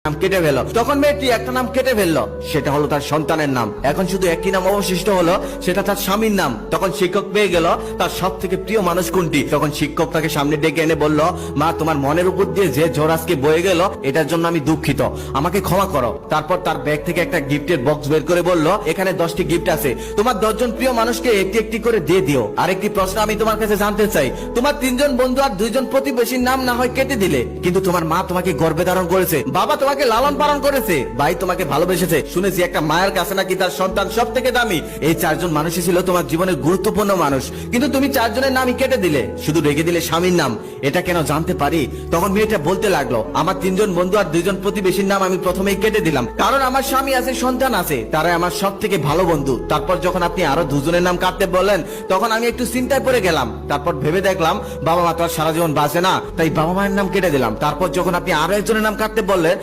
নাম কেটে ফেলো। তখন মেয়েটি একটা নাম কেটে ফেললো, সেটা হলো তার সন্তানের নাম। এখন শুধু একটি নাম অবশিষ্ট হলো, সেটা তার স্বামীর নাম। তখন শিক্ষক পেয়ে গেল তার সব থেকে প্রিয় মানুষ কোনটি। তখন শিক্ষক তাকে সামনে ডেকে এনে বলল, মা, তোমার মনের উপর দিয়ে যে ঝড় আজকে বয়ে গেল, এটার জন্য আমি দুঃখিত, আমাকে ক্ষমা করো। তারপর তার ব্যাগ থেকে একটা গিফটের বক্স বের করে বলল, এখানে 10টি গিফট আছে, তোমার 10 জন প্রিয় মানুষকে একটি একটি করে দিয়ে দিও। আরেকটি প্রশ্ন আমি তোমার কাছে জানতে চাই, তোমার 3 জন বন্ধু আর 2 জন প্রতিবেশীর নাম না হয় কেটে দিলে, কিন্তু তোমার মা তোমাকে গর্ভে ধারণ করেছে, বাবা তোমাকে লালন পালন করেছে, ভাই তোমাকে ভালোবেসেছে, শুনেছি একটা মায়ের কাছে নাকি তার সন্তান সব থেকে দামি। এই 4 জন মানুষই ছিল তোমার জীবনের গুরুত্বপূর্ণ মানুষ, কিন্তু তুমি 4 জনের নামই কেটে দিলে, শুধু রেখে দিলে স্বামীর নাম। এটা কেন জানতে পারি? তখন মেয়েটা বলতে লাগলো, আমার 3 জন বন্ধু আর 2 জন প্রতিবেশীর নাম আমি প্রথমেই কেটে দিলাম, কারণ আমার স্বামী আছে, সন্তান আছে, তারাই আমার সব থেকে ভালো বন্ধু। তারপর যখন আপনি আরো 2 জনের নাম কাটতে বললেন, তখন আমি একটু চিন্তায় পড়ে গেলাম। তারপর ভেবে দেখলাম বাবা মা তো আর সারা জীবন বাঁচে না, তাই বাবা মায়ের নাম কেটে দিলাম। তারপর যখন আপনি আরো একজনের নাম কাটতে বললেন,